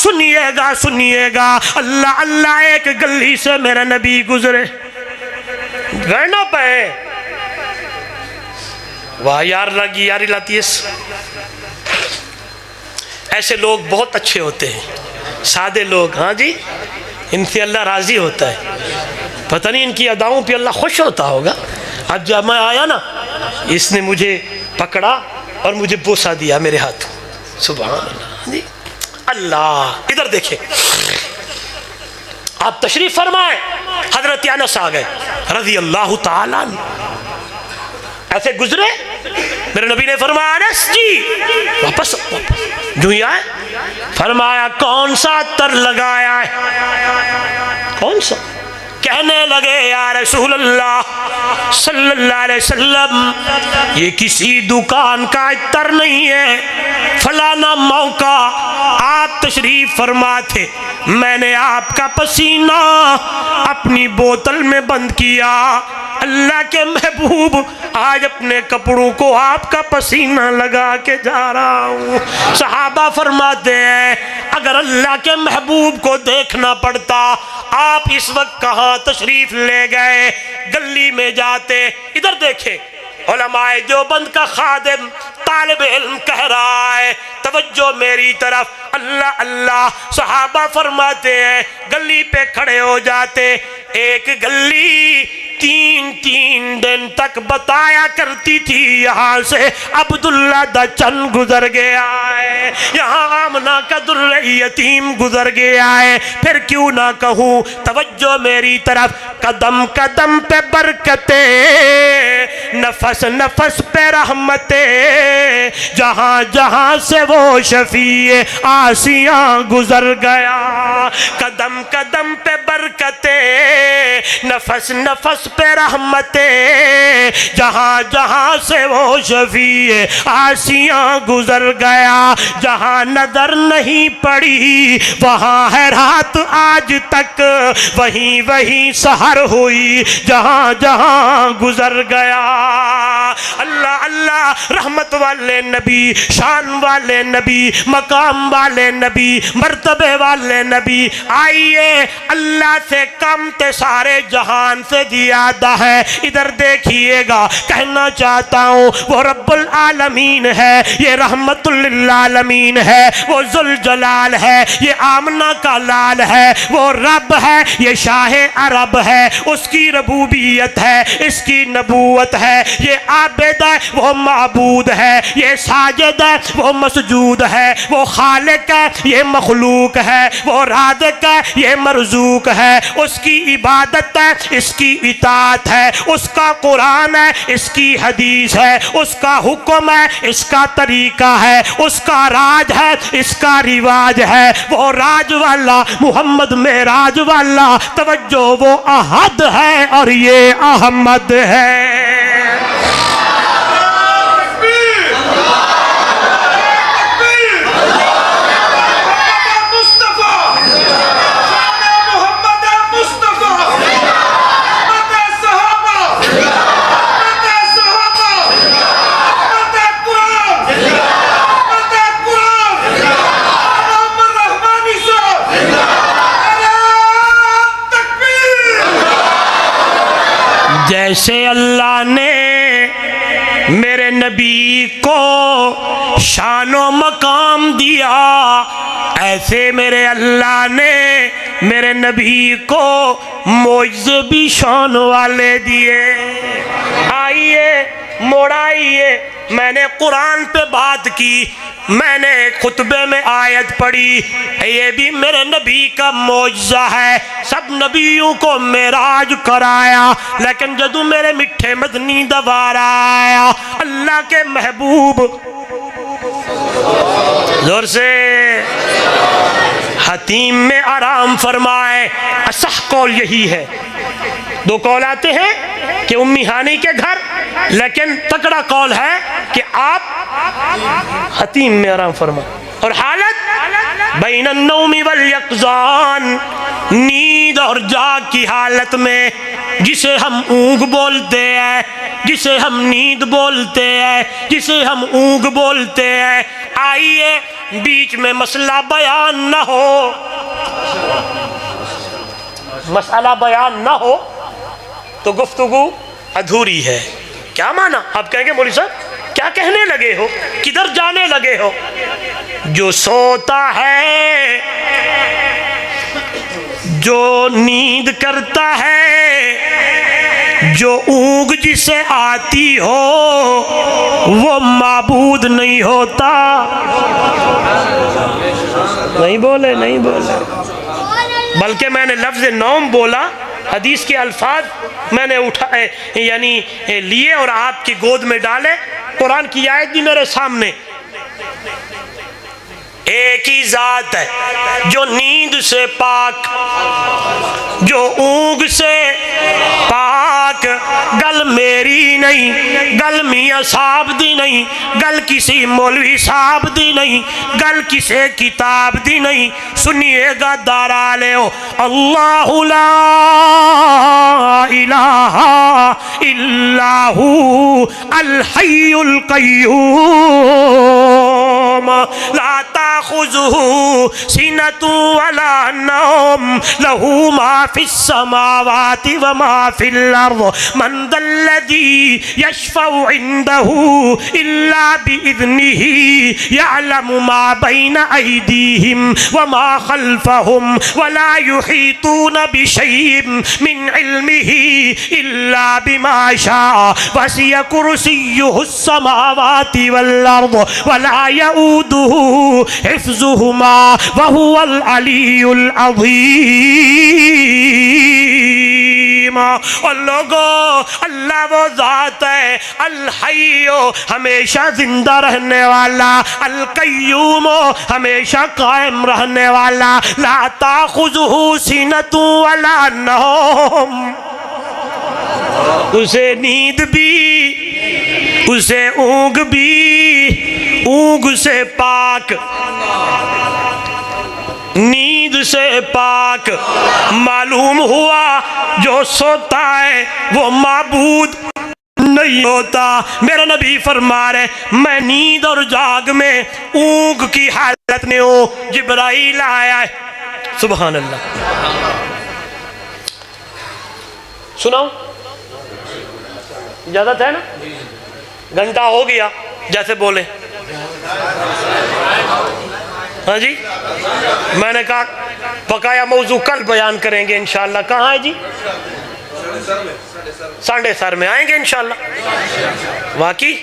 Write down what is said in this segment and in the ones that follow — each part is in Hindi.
सुनिएगा सुनिएगा, अल्लाह अल्लाह एक गली से मेरा नबी गुजरे, गए ना पे, वाह यार लगी यारी लाती है। ऐसे लोग बहुत अच्छे होते हैं, सादे लोग, हाँ जी, इनसे अल्लाह राजी होता है। पता नहीं इनकी अदाओं पे अल्लाह खुश होता होगा। अब जब मैं आया ना, इसने मुझे पकड़ा और मुझे बोसा दिया मेरे हाथ, सुभान अल्लाह जी, अल्लाह। इधर देखें, आप तशरीफ फरमाए, हजरत अनस आ गए रज़ी अल्लाह ताला अन्हु, ऐसे गुजरे, मेरे नबी ने फरमाया अनस जी वापस जो ही आए, फरमाया कौन सा अत्तर लगाया है, कौन सा? कहने लगे या रसूल अल्लाह सल्लल्लाहु अलैहि वसल्लम, ये किसी दुकान का इत्तर नहीं है, फलाना मौका आप तशरीफ फरमा थे, मैंने आपका पसीना अपनी बोतल में बंद किया, अल्लाह के महबूब आज अपने कपड़ों को आपका पसीना लगा के जा रहा हूँ। सहाबा फरमाते हैं अगर अल्लाह के महबूब को देखना पड़ता, आप इस वक्त कहाँ तशरीफ ले गए, गली में जाते। इधर देखे, उलमाए देवबंद का खादिम तालिब इल्म कह रहा है, तवज्जो मेरी तरफ, अल्लाह अल्लाह। सहाबा फरमाते हैं गली पे खड़े हो जाते, एक गली 3-3 दिन तक बताया करती थी यहाँ से अब्दुल्ला दा चंद गुजर गया है, यहाँ आमना का दुर्र यतीम गुजर गया है, फिर क्यों ना कहूँ, तवज्जो मेरी तरफ, कदम कदम पे बरकते, नफस नफस पे रहमते, जहाँ जहाँ से वो शफीए आसियाँ गुजर गया, कदम कदम पे बरकते, नफस नफस पे रहमते, जहाँ जहाँ से वो शफीए आसियाँ गुजर गया, जहाँ नजर नहीं पड़ी वहाँ है रात आज तक, वहीं वहीं सहर हुई जहाँ जहाँ गुजर गया। अल्लाह अल्लाह, रहमत वाले नबी, शान वाले नबी, मकाम वाले नबी, मर्तबे वाले नबी, आइए अल्लाह से कम ते सारे जहान से ज्यादा है। इधर देखिएगा, कहना चाहता हूँ वो रब्बुल आलमीन है, ये रहमतुल लिल आलमीन है, वो जुल जलाल है, ये आमना का लाल है, वो रब है, ये शाह अरब है, उसकी रबूबियत है, इसकी नबूवत है, ये आबिद है, वो माबूद है, ये साजिद है, वो मसजूद है, वो खालिक है, ये मखलूक है, वो राज़िक है, ये मरज़ूक है, उसकी इबादत है, इसकी इताअत है, उसका कुरान है, इसकी हदीस है, उसका हुक्म है, इसका तरीका है, उसका राज है, इसका रिवाज है, वो राज वाला मोहम्मद में राज वाला, तवज्जो वो अहद है और ये अहमद है। जैसे अल्लाह ने मेरे नबी को शानो मकाम दिया, ऐसे मेरे अल्लाह ने मेरे नबी को मौजज़े भी शान वाले दिए। आइए मोड़ाइए, मैंने कुरान पे बात की, मैंने खुतबे में आयत पढ़ी, ये भी मेरे नबी का मौजज़ा है। सब नबियों को मेराज कराया, लेकिन जदू मेरे मिठे मदनी दवारा आया, अल्लाह के महबूब जोर से हतीम में आराम फरमाए। असह कौल यही है, दो कौल आते हैं कि उम्मी हानी के घर, लेकिन तकड़ा कौल है कि आप हतीम में आराम फरमाए। और हालत बैन नौमी वल यक़ज़ान, नींद और जाग की हालत में, जिसे हम ऊँग बोलते हैं, जिसे हम नींद बोलते हैं, जिसे हम ऊँग बोलते हैं। आइए बीच में मसला बयान न हो, मसला बयान ना हो तो गुफ्तगू अधूरी है। क्या माना? आप कहेंगे मौलवी साहब क्या कहने लगे हो, किधर जाने लगे हो? जो सोता है, जो नींद करता है, जो ऊँग जिसे आती हो वो माबूद नहीं होता। नहीं बोले, नहीं बोले, बल्कि मैंने लफ्ज़ नौम बोला, हदीस के अल्फाज मैंने उठाए यानी लिए और आपकी गोद में डाले। कुरान की आयत भी मेरे सामने। एक ही जात है जो नींद से पाक, जो ऊँग से पाक, गल मेरी नहीं, गल मियाँ साहब दी नहीं, गल किसी मौलवी साहब दी नहीं, गल किसी किताब दी नहीं। सुनिएगा दाराले हो, अल्लाहु ला इलाहा इल्लाहु अल हय्युल क़य्यूम ला ताख़ुज़ुहु सिनतु वला नौम लहू मा फिस समावाति व मा फिल अर्ज़ मन दल्लज़ी यशफ़उ इंदहु इल्ला बिइज़्निही यअलमु मा बैन अयदीहिम व मा खल्फ़हुम वला युहीतून बिशैइन मिन इल्मिही इल्ला बिमा शाअ वसिअ कुर्सियुहुस समावाति वल अर्ज़ वला यऊदुहु हिफ्ज़ुहुमा व हुवल अलियुल अज़ीम। और लोगों, अल्लाह वो ज़ात है अल हय्यो, हमेशा जिंदा रहने वाला, अल क़य्यूम, हमेशा कायम रहने वाला, ला ताख़ुज़ुहु सिनतु वला नौम, उसे नींद भी, उसे ऊँग भी, ऊँग से पाक, नींद से पाक। मालूम हुआ जो सोता है वो माबूद नहीं होता। मेरा नबी फरमा रहे, मैं नींद और जाग में ऊँग की हालत में हूँ। जिब्राइल आया है, सुभान अल्लाह। सुनाओ, इजाजत है ना? घंटा हो गया जैसे बोले। हाँ जी, मैंने कहा बकाया मौजू कल बयान करेंगे इंशाल्लाह। कहाँ है जी? संडे सर में आएंगे इंशाल्लाह। वाकई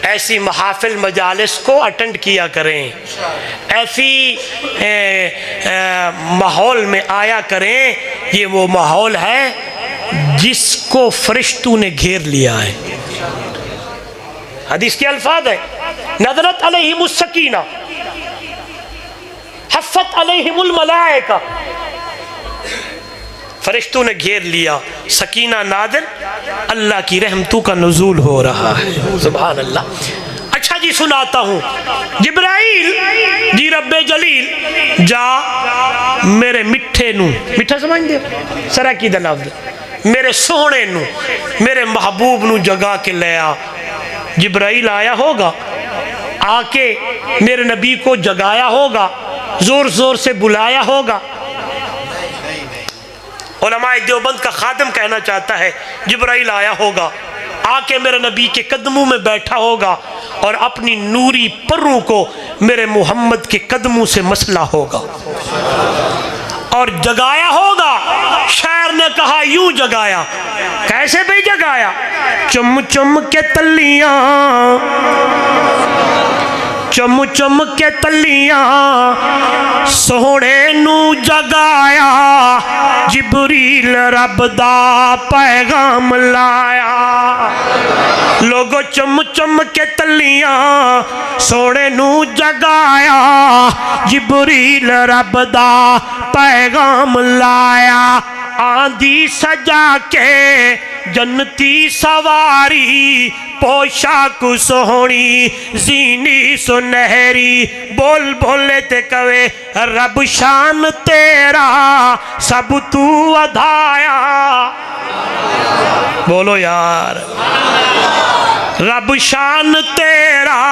ऐसी महाफिल मजालिस को अटेंड किया करें, ऐसी माहौल में आया करें। ये वो माहौल है जिसको फरिश्तों ने घेर लिया है। हदीस के अल्फाज है, नज़रत अलैहिमुस सकीना हफ़्फ़त अलैहिमुल मलाइका, फरिश्तों ने घेर लिया, सकीना नाज़िल, अल्लाह की रहमतों का नुज़ूल हो रहा है। सुभान अल्लाह। अच्छा जी, सुनाता हूँ। जिब्राइल जी रब्बे जलील जा मेरे मिठे नू, मिठा समझ दे सरा की लफ्ज़, मेरे सोहने नू, मेरे महबूब नू जगा के ले आ। जिब्राइल आया होगा, आके मेरे नबी को जगाया होगा, जोर जोर से बुलाया होगा। उलमाए देवबंद का खादिम कहना चाहता है, जिब्राइल आया होगा, आके मेरे नबी के कदमों में बैठा होगा और अपनी नूरी पर्रों को मेरे मोहम्मद के कदमों से मसला होगा और जगाया होगा। शायर ने कहा यूं जगाया, कैसे भी जगाया? चुम चुम के तलियां, चम चम के तलियां सोहने नू जगाया, जिबरील रब दा पैगाम लाया। लोगो चम चम के तलियां सोहने नू जगाया, जिबरील रब दा पैगाम लाया। आंधी सजा के जन्नती सवारी, पोशाक सोहनी जीनी सुनहरी, बोल बोले ते कवे रब शान तेरा सब तू अधाया। बोलो यार, रब शान तेरा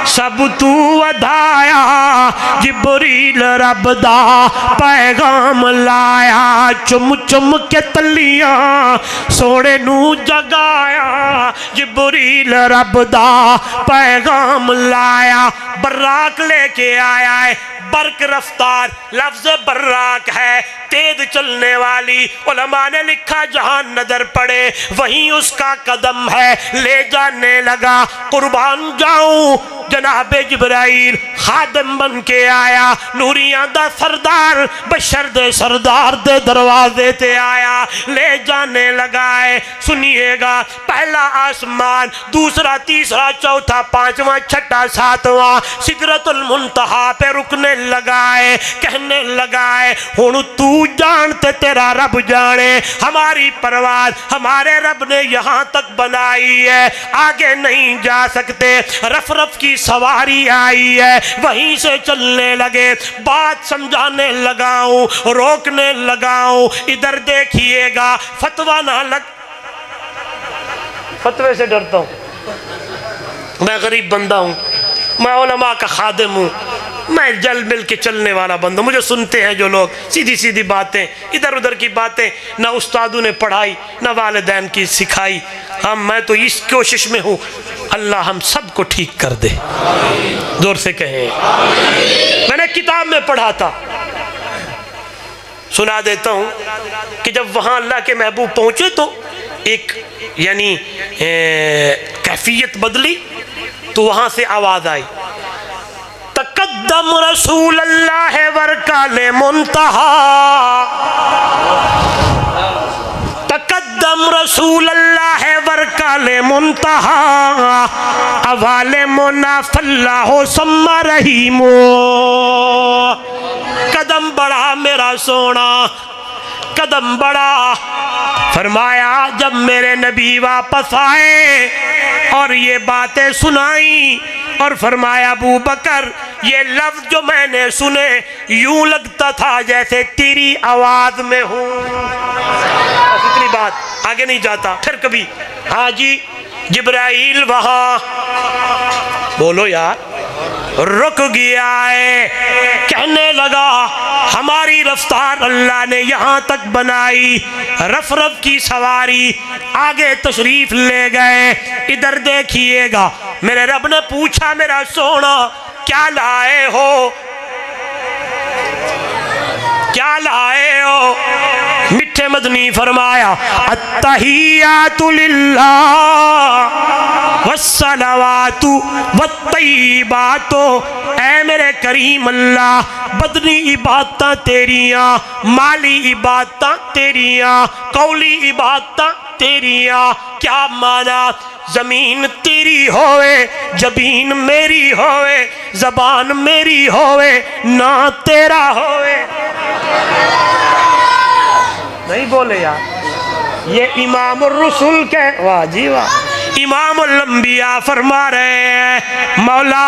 सब तू वधाया जिबरील रब दा पैगाम लाया चुम चुम के तलियां सोने नू जगाया जिबरील रब दा पैगाम लाया बर्राक लेके आया है बर्क रफ्तार लफ्ज बर्राक है तेज चलने वाली उलमा ने लिखा जहां नजर पड़े वहीं उसका कदम है ले जाने लगा कुर्बान जाऊं जनाबे जिब्राइल खादम बन के आया नूरियां दा सरदार बशर दे सरदार दे दरवाजे ते आया ले जाने लगा है सुनिएगा पहला आसमान दूसरा तीसरा चौथा पांचवा छठा सातवां सिदरतुल मुंतहा पे रुकने लगा है कहने लगा है हुण तू जानते तेरा रब जाने हमारी परवार हमारे रब ने यहाँ तक बनाई है आगे नहीं जा सकते रफ रफ की सवारी आई है वहीं से चलने लगे बात समझाने लगाऊं रोकने लगाऊं इधर देखिएगा फतवा ना लग फतवे से डरता हूं मैं गरीब बंदा हूं मैं उलमा का खादिम हूं मैं जल मिल के चलने वाला बंदा मुझे सुनते हैं जो लोग सीधी सीधी बातें इधर उधर की बातें ना उस्तादों ने पढ़ाई ना वालिदैन की सिखाई हम मैं तो इस कोशिश में हूँ अल्लाह हम सबको ठीक कर दे जोर से कहें मैंने किताब में पढ़ा था सुना देता हूँ कि जब वहाँ अल्लाह के महबूब पहुँचे तो एक यानी कैफियत बदली तो वहाँ से आवाज़ आई तकद्दम रसूल अल्लाह वरकाले मुंतहा तकद्दम रसूल अल्लाह वरकाले मुंतहा अवाले मोना फल्ला हो सम्मा रहीमो कदम बढ़ा मेरा सोना कदम बढ़ा फरमाया जब मेरे नबी वापस आए और ये बातें सुनाई और फरमाया अबू बकर ये लफ्ज जो मैंने सुने यूं लगता था जैसे तेरी आवाज में हूं इतनी बात आगे नहीं जाता फिर कभी हाँ जी जिब्राइल वहां बोलो यार रुक गया है कहने लगा हमारी रफ्तार अल्लाह ने यहाँ तक बनाई रफ रफ की सवारी आगे तशरीफ ले गए इधर देखिएगा मेरे रब ने पूछा मेरा सोना क्या लाए हो क्या लाए हो मिठे मदनी फरमाया अत्तहियातु लिल्लाह वस्सलावातु वत्तय्यिबातु ऐ मेरे करीम अल्लाह बदनी इबादतां तेरियां माली इबादतां तेरियां कौली इबादतां तेरियां क्या माना जमीन तेरी होवे जबीन मेरी होवे जबान मेरी होवे ना तेरा होवे नहीं बोले यार ये इमाम रसूल के वाह जी वाह इमाम लंबिया फरमा रहे हैं मौला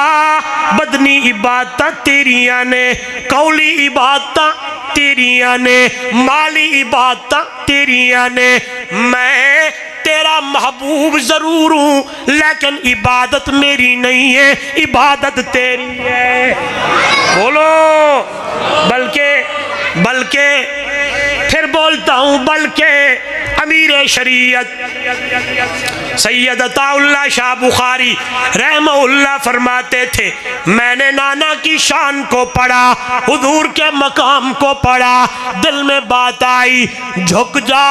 बदनी इबादत तेरिया ने कौली इबादत तेरिया ने माली इबादत तेरिया ने मैं तेरा महबूब जरूर हूँ लेकिन इबादत मेरी नहीं है इबादत तेरी है बोलो बल्कि फिर बोलता हूँ बल्कि अमीर शरीयत सैयद अताउल्लाह शाह बुखारी रहमहुल्लाह फरमाते थे मैंने नाना की शान को पढ़ा हुजूर के मकाम को पढ़ा दिल में बात आई झुक जा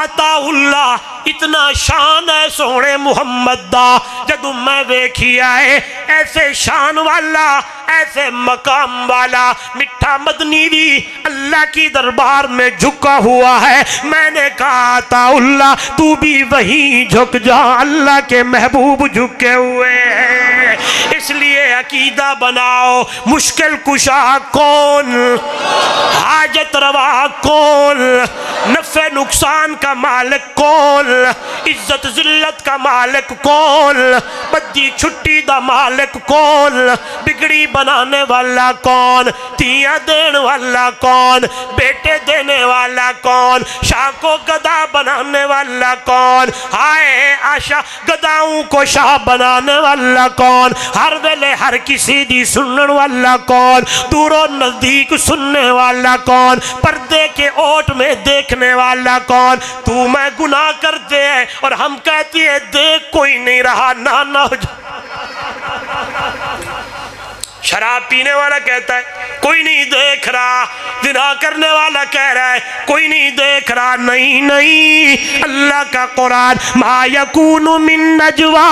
अताउल्लाह इतना शान है सोने मुहम्मद दा जदू मैं वेखिया है ऐसे शान वाला ऐसे मकाम वाला मिठा मदनी भी अल्लाह की दरबार में झुका हुआ है मैंने कहा ताउल्ला तू भी वहीं झुक जा अल्लाह के महबूब झुके हुए हैं इसलिए अकीदा बनाओ मुश्किल कुशा कौन हाजत रवा कौन नफ़े नुकसान का मालिक कौन, इज्जत जिल्लत का मालिक कौन, बद्दी छुट्टी दा मालिक कौन, बिगड़ी बनाने वाला कौन, तियां देने वाला कौन, बेटे देने वाला कौन, शाह को गदा बनाने वाला कौन, हाय आशा गदाओं को शाह बनाने वाला कौन, हर वेले हर किसी दी सुनने वाला कौन, दूरों नजदीक सुनने वाला कौन, पर्दे के ओट में देखने वाला कौन। तू मैं गुनाह करते हैं और हम कहती है देख कोई नहीं रहा, ना हो जा। शराब पीने वाला कहता है कोई नहीं देख रहा, जिना करने वाला कह रहा है कोई नहीं देख रहा। नहीं नहीं, अल्लाह का कुरान, मा यकूनु मिन नजवा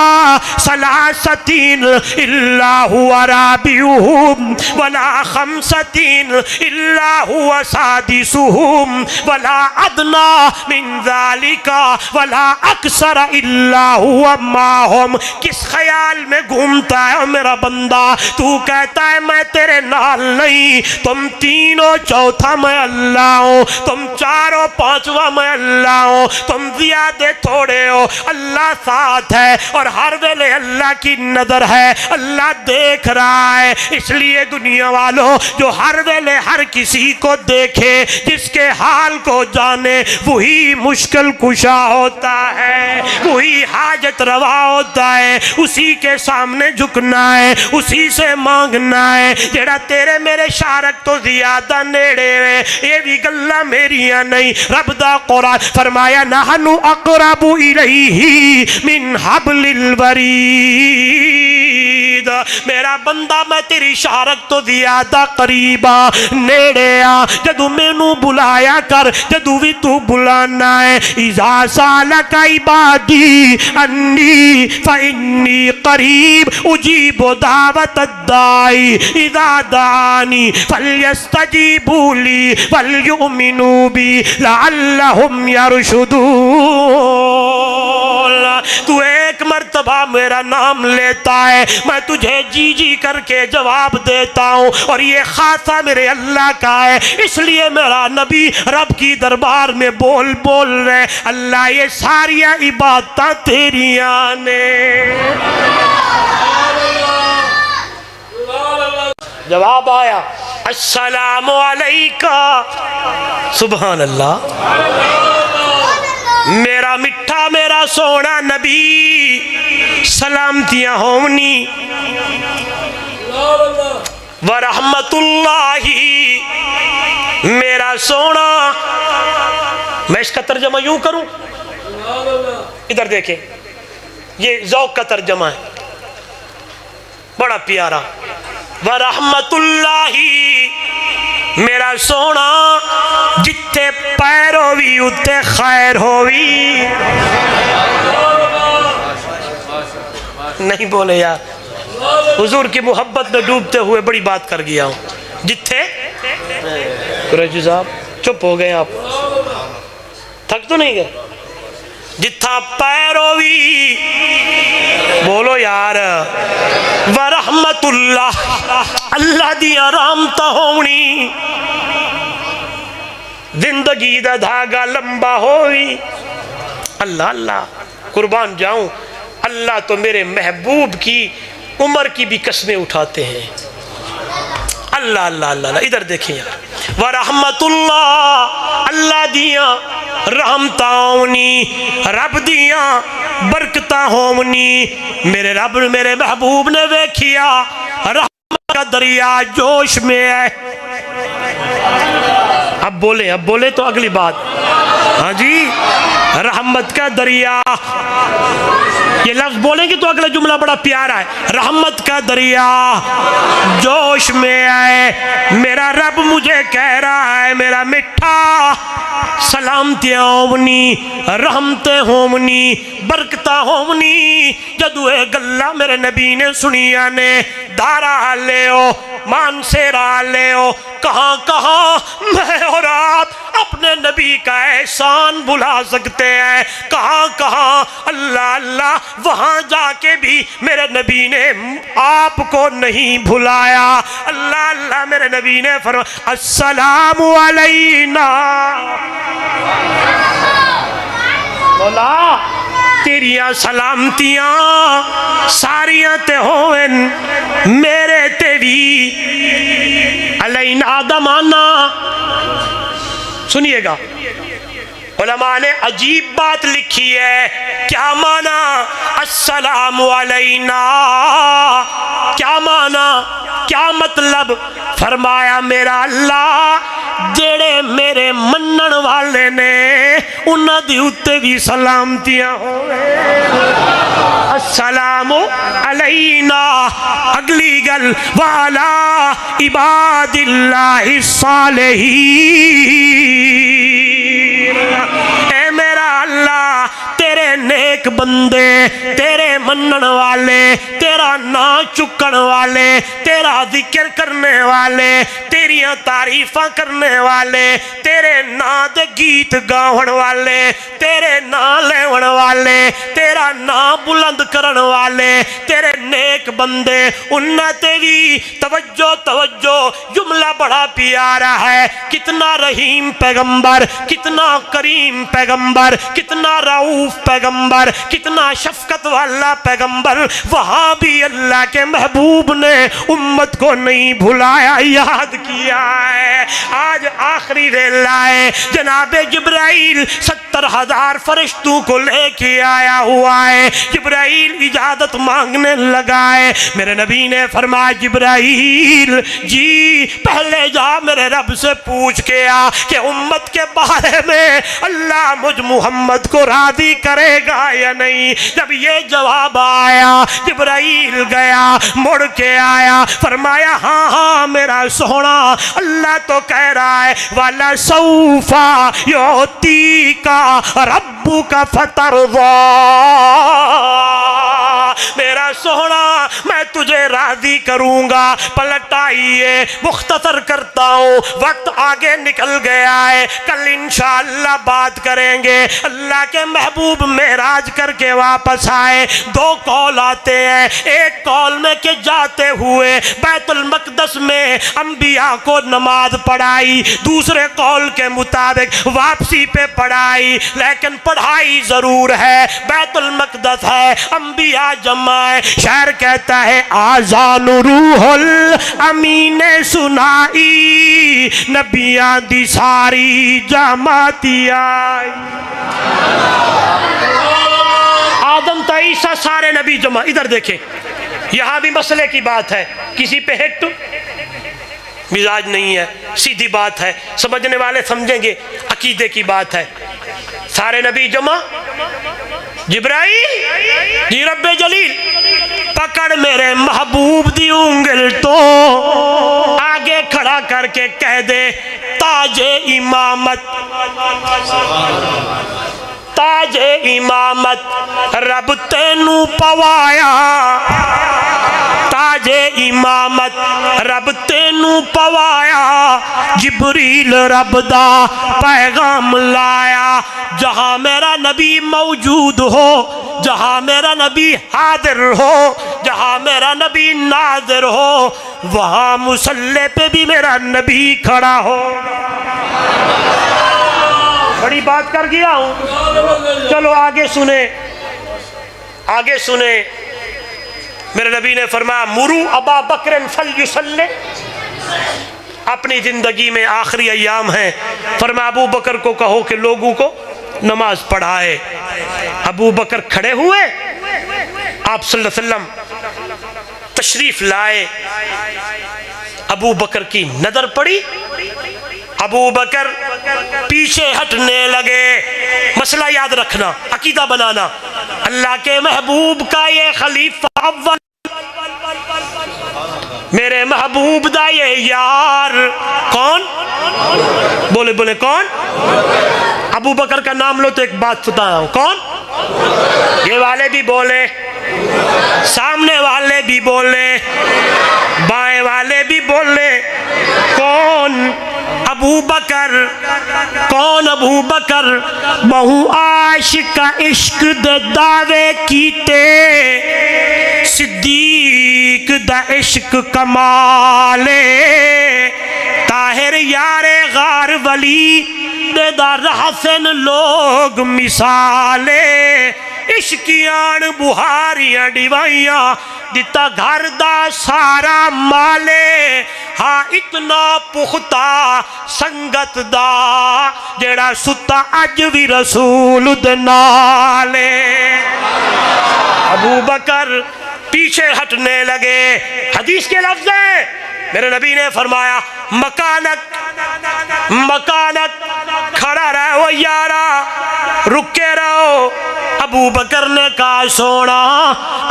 सलासतीन इल्ला हुवा राबिउहुम वला खमसतीन इल्ला हुवा सादिसुहुम वला अदना मिन ज़ालिका वला अक्सर इल्ला हुवा माहुम। किस ख्याल में घूमता है मेरा बंदा? तू कहता है मैं तेरे नाल नहीं, तुम तीनों चौथा मैं अल्लाह हूँ, तुम चारों पांचवा मैं अल्लाह हूँ, तुम ज्यादा थोड़े हो, अल्लाह साथ है और हर वेले अल्लाह की नजर है, अल्लाह देख रहा है। इसलिए दुनिया वालों, जो हर वेले हर किसी को देखे, जिसके हाल को जाने, वही मुश्किल कुशा होता है, वही हाजत रवा होता है, उसी के सामने झुकना है, उसी से मांगना है। जेड़ा तेरे मेरे शारक तो ज्यादा नेड़े है, ये भी गल्ला मेरिया नहीं। रब दा कुरान फरमाया नहनु अक़रबु इलैहि मिन हब्लिल वरीद। मेरा बंदा मैं तेरी शारक तो ज्यादा करीबा नेड़े आ। जदू मैनू बुलाया कर, जदू भी तू बुलाना है। इज़ा सालका इबादी अन्नी फ़इन्नी करीब उजीबु दावत दाई इज़ा दानी फल्यस्तजीबू ली वल्युमिनू बी लअल्लहुम यरशुदून। तू एक मर्तबा मेरा नाम लेता है, मैं तुझे जी जी करके जवाब देता हूँ, और ये खासा मेरे अल्लाह का है। इसलिए मेरा नबी रब की दरबार में बोल बोल रहे, अल्लाह ये सारिया इबादतां तेरियां ने। जवाब आया अस्सलामु अलैका। सुभान अल्लाह। मेरा मिठा मेरा सोना नबी, सलामतियां होनी व रहमतुल्लाही। मेरा सोना, मैं इसका तर्जमा यूं करूं, इधर देखें, ये ज़ौक़ का तर्जमा है, बड़ा प्यारा। व रहमतुल्लाही, मेरा सोना जिथे पैर होवी उत्ते खैर होवी। नहीं बोले यार, हुजूर की मोहब्बत में डूबते हुए बड़ी बात कर गया हूँ। जिथे कुरैशी साहब चुप हो गए, आप थक तो नहीं गए? जिथा पैर होवी, बोलो यार, व रहमतुल्लाह, अल्लाह दी रहमत होनी, जिंदगी दा धागा लंबा होवी। अल्लाह अल्लाह, कुर्बान जाऊं, अल्लाह तो मेरे महबूब की उम्र की भी कस्में उठाते हैं। अल्लाह अल्लाह अल्लाह। इधर देखें यार, व रहमतुल्लाह, अल्लाह दिया रहमता होनी, रब दिया बरकता होनी। मेरे रब मेरे महबूब ने देखिया रहमत का दरिया जोश में है। अब बोले तो अगली बात। हाँ जी, रहमत का दरिया, ये लफ्ज बोलेंगे तो अगला जुमला बड़ा प्यारा है। रहमत का दरिया जोश में आए, मेरा रब मुझे कह रहा है, मेरा मिठा सलामतियां होवनी, रहमतें होवनी, बरकता होवनी। जदू ये गल्ला मेरे नबी ने सुनिया ने, दारा ले मानसेरा ले, कहाँ कहाँ मैं और आप अपने नबी का एहसान भुला सकते हैं? कहाँ कहाँ अल्लाह अल्लाह, वहाँ जाके भी मेरे नबी ने आपको नहीं भुलाया। अल्लाह अल्लाह, मेरे नबी ने फरमाया अस्सलामु अलैना। बोला तेरिया सलामतियां सारियां ते होवन मेरे ते भी अलैना दमाना। सुनिएगा, उलमा ने अजीब बात लिखी है। क्या माना अस्सलामु अलैना? क्या माना, क्या मतलब? फरमाया मेरा अल्लाह जेड़े मेरे मनन वाले ने उन्हां दी उत्ते भी सलामतियां होवे। अस्सलामु अलैना। अगली गल वाला इबादिल्लाहि सालिहीन। ए मेरा अल्लाह तेरे नेक बंदे, तेरे मनन वाले, तेरा ना चुकन वाले, तेरा जिक्र करने वाले, तेरिया तारीफा करने वाले, तेरे ना दे गीत गावन वाले, तेरे ना लेवन वाले, तेरा ना बुलंद करन वाले, तेरे नेक बंदे उन्ना ते भी तवज्जो तवज्जो। जुमला बड़ा प्यारा है। कितना रहीम पैगंबर, कितना करीम पैगंबर, कितना रऊफ पैगंबर, कितना शफकत वाला पैगंबर। वहां भी अल्लाह के महबूब ने उम्मत को नहीं भुलाया, याद किया है। आज आखिरी वेला है, जनाबे जिब्राइल 70,000 फरिश्तों को लेके आया हुआ है। जिब्राइल इजाजत मांगने लगा है। मेरे नबी ने फरमाया जिब्राइल जी पहले जा मेरे रब से पूछ के आ कि उम्मत के बारे में अल्लाह मुझ मोहम्मद को राजी करेगा या नहीं। जब ये जवाब आया जिब्राइल गया, मुड़ के आया, फरमाया हाँ हाँ मेरा सोना, अल्लाह तो कह रहा है वाला सौफा योती का रब्बू का फतरवा। मेरा सोना मैं तुझे राजी करूंगा। पलटाइए, मुख्तसर करता हूँ, वक्त आगे निकल गया है। कल इंशाअल्लाह बात करेंगे। अल्लाह के महबूब मेराज करके वापस आए। दो कौल आते हैं। एक कौल में के जाते हुए बैतुल मक़दस में अंबिया को नमाज पढ़ाई, दूसरे कौल के मुताबिक वापसी पे पढ़ाई, लेकिन पढ़ाई जरूर है। बैतुल मक़दस है, अंबिया जमा है। शायर कहता है आजान रूहुल अमीन ने सुनाई, नबिया दी सारी जमातिया। आदम तो ईसा सारे नबी जमा। इधर देखें, यहां भी मसले की बात है। किसी पे हिट मिजाज नहीं है, सीधी बात है, समझने वाले समझेंगे। अकीदे की बात है। सारे नबी जमा। जिब्राइल जी रब्बे जलील पकड़ मेरे महबूब दी उंगल तो आगे खड़ा करके कह दे ताजे इमामत, ताजे इमामत रब तेनू पवाया, ताजे इमामत रब तेनू पवाया। जिब्रील रब दा पैगाम लाया। जहां मेरा नबी मौजूद हो, जहां मेरा नबी हाजिर हो, जहां मेरा नबी नाजिर हो, वहां मुसल्ले पे भी मेरा नबी खड़ा हो। बड़ी बात कर गया हूं। चलो आगे सुने, आगे सुने। मेरे नबी ने फरमाया मुरू अबा बकर फलयुसल्ले। अपनी जिंदगी में आखिरी अय्याम है, फरमाया अबू बकर को कहो कि लोगों को नमाज पढ़ाए। अबू बकर खड़े हुए, आप सल्लल्लाहु अलैहि वसल्लम तशरीफ लाए। अबू बकर की नजर पड़ी, अबू बकर पीछे हटने लगे। मसला याद रखना, अकीदा बनाना। अल्लाह के महबूब का ये खलीफा अव्वल, मेरे महबूब दा ये यार कौन? बोले बोले कौन? अबू बकर का नाम लो तो एक बात बताया हूं। कौन? ये वाले भी बोले, सामने वाले भी बोले, बाएं वाले भी बोले। कौन? अबू बकर कौन अबू बकर बहु आशिक का इश्क दे दावे कीते सिद्दीक दा इश्क कमाले ताहिर यारे गार वली बेदार हसन लोग मिसाले इश्कियान बुहारियां डिवाइया दिता घर दा सारा माले हाँ इतना पुख्ता संगत दा जेड़ा सुता अज भी रसूल दे नाले। अबू बकर पीछे हटने लगे। हदीस के लफ्ज़ हैं, मेरे नबी ने फरमाया मकानक मकानक खड़ा रहो यारा, रुक के रहो। अबू बकर ने कहा सोना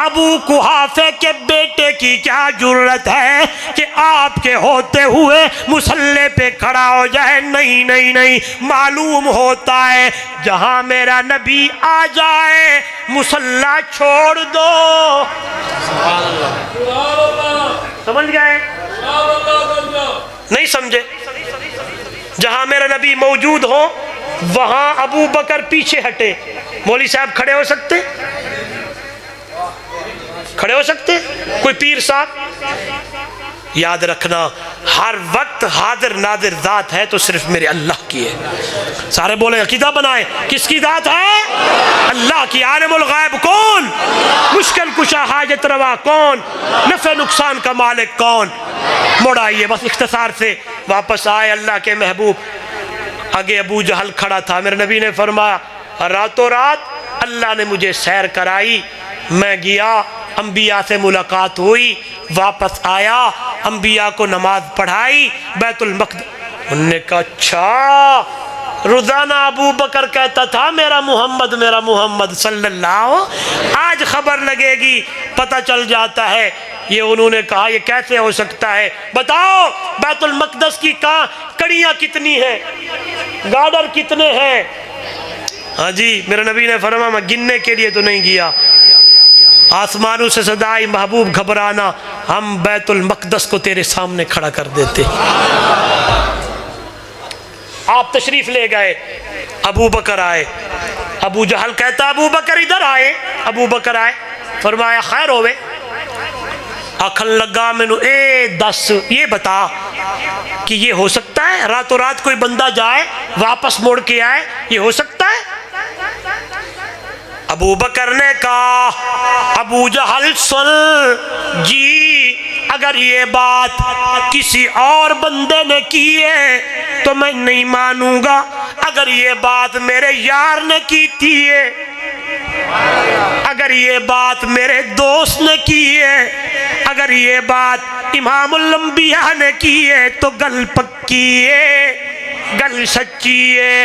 अबू कुहाफे के बेटे की क्या जरूरत है कि आपके होते हुए मुसल्ले पे खड़ा हो जाए। नहीं नहीं नहीं, मालूम होता है जहां मेरा नबी आ जाए मुसल्ला छोड़ दो। समझ गए? नहीं समझे? जहां मेरा नबी मौजूद हो वहां अबू बकर पीछे हटे। मौली साहब खड़े हो सकते? खड़े हो सकते? कोई पीर साहब? याद रखना हर वक्त हाजिर नादिर जात है तो सिर्फ मेरे अल्लाह की है। सारे बोले अकीदा बनाए, किसकी जात है? अल्लाह की। आलिमुल गायब कौन? मुश्किल कुशा हाजत रवा कौन? नफे नुकसान का मालिक कौन? मुड़ आइए बस इख्तिसार से वापस आए अल्लाह के महबूब। आगे अबू जहल खड़ा था। मेरे नबी ने फरमाया रातों रात अल्लाह ने मुझे सैर कराई, मैं गया, अंबिया से मुलाकात हुई, वापस आया, अंबिया को नमाज पढ़ाई, बैतुल मक़दस। उन्होंने कहा अच्छा। रोजाना अबू बकर कहता था मेरा मोहम्मद सल्लल्लाहु, आज खबर लगेगी, पता चल जाता है। ये उन्होंने कहा ये कैसे हो सकता है? बताओ बैतुल मक़दस की कड़ियाँ कितनी हैं, गार्डर कितने हैं? हाँ जी, मेरे नबी ने फरमाया मैं गिनने के लिए तो नहीं गया। आसमानों से सदाई महबूब घबराना, हम बैतुल मक़दस को तेरे सामने खड़ा कर देते। आप तशरीफ ले गए, अबू बकर आए। अबू जहल कहता अबू बकर इधर आए। अबू बकर आए, फरमाया खैर होवे। आखन लगा मैनू ए दस ये बता कि ये हो सकता है रातों रात कोई बंदा जाए वापस मुड़ के आए, ये हो सकता है? अबू बकर ने कहा अबू जहल सुन जी, अगर ये बात किसी और बंदे ने की है तो मैं नहीं मानूंगा, अगर ये बात मेरे यार ने की थी है, अगर ये बात मेरे दोस्त ने की है, अगर ये बात इमामुल अंबिया ने की है तो गल पक्की है, गल सच्ची है।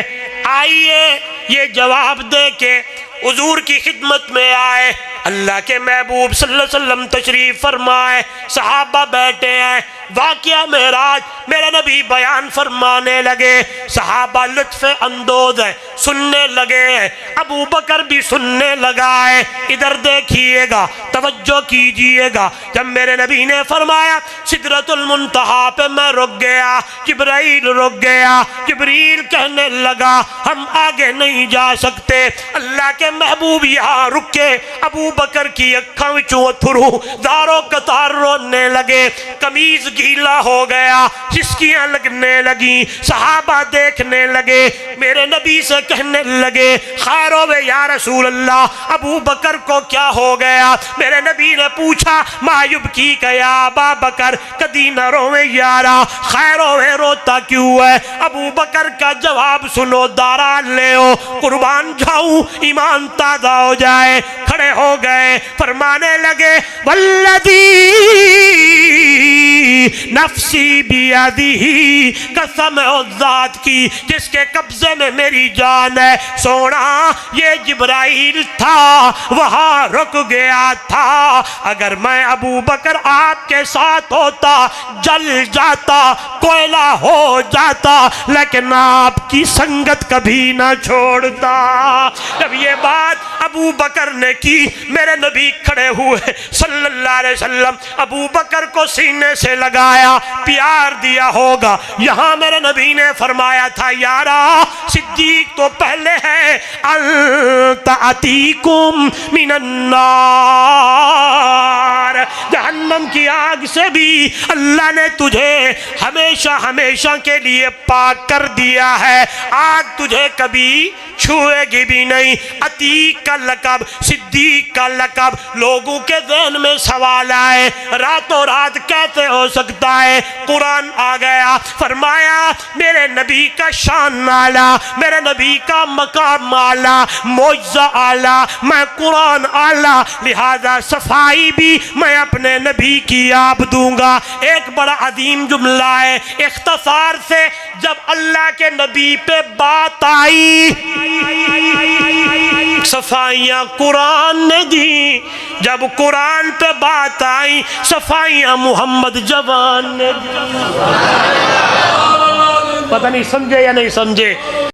आइए ये जवाब दे के हुजूर की खिदमत में आए। अल्लाह के महबूब सल्लल्लाहु अलैहि वसल्लम तशरीफ फरमाए, सहाबा बैठे हैं। वाक़या मेराज मेरा नबी बयान फरमाने लगे, सहाबा लुत्फ़ अंदोज़ है, सुनने लगे हैं। अबू बकर भी सुनने लगा है। इधर देखिएगा, तवज्जो कीजिएगा। जब मेरे नबी ने फरमाया सिदरतुल मुंतहा पे मैं रुक गया, जिब्राइल रुक गया। जिब्रील कहने लगा हम आगे नहीं जा सकते। अल्लाह के महबूब यहाँ रुके। अबू बकर की अक्खां विचों अथरू दारो कतार रोने लगे, कमीज गीला हो गया, हिस्कियां लगने लगी। सहाबा देखने लगे, मेरे नबी से कहने लगे खैरो वे या रसूल अल्लाह, अबू बकर को क्या हो गया? मेरे नबी ने पूछा मायूब की गया अबा बकर, कदी न रोवे यारा, खैरो वे रोता क्यों है? अबू बकर का जवाब सुनो, दारा ले कुर्बान जाऊं, ईमान ताजा हो जाए। खड़े हो गए, फरमाने लगे वल्लदी नफ्सी बियदिही, कसम उस ज़ात की जिसके कब्जे में मेरी जान है। सोना ये जिब्राइल था, वहां रुक गया था। था अगर मैं अबू बकर आपके साथ होता जल जाता, कोयला हो जाता, लेकिन आपकी संगत कभी ना छोड़ता। जब ये बात अबू बकर ने की, मेरे नबी खड़े हुए सल्लल्लाहु अलैहि वसल्लम, अबू बकर को सीने से लगाया, प्यार दिया होगा। यहाँ मेरे नबी ने फरमाया था, यारा सिद्दीक तो पहले है, अंत अतीकुम मिनन्नार, जहन्नम की आग से भी अल्लाह ने तुझे हमेशा हमेशा के लिए पाक कर दिया है, आग तुझे कभी छुएगी भी नहीं। अतीक का लकब, सिद्दीक का लकब, लोगों के ज़हन में सवाल आए, रातों रात कैसे हो सकता है? कुरान आ गया, फरमाया मेरे नबी का शान आला, मेरे नबी का मकाम आला, मौजज़ा आला, मैं कुरान आला, लिहाजा सफाई भी मैं अपने नबी की आप दूंगा। एक बड़ा अजीम जुमला है, इख्तिसार से जब अल्लाह के नबी पे बात आई, सफाइयाँ कुरान ने दी, जब कुरान पे बात आई सफाइयाँ मोहम्मद जवान ने दी। पता नहीं समझे या नहीं समझे।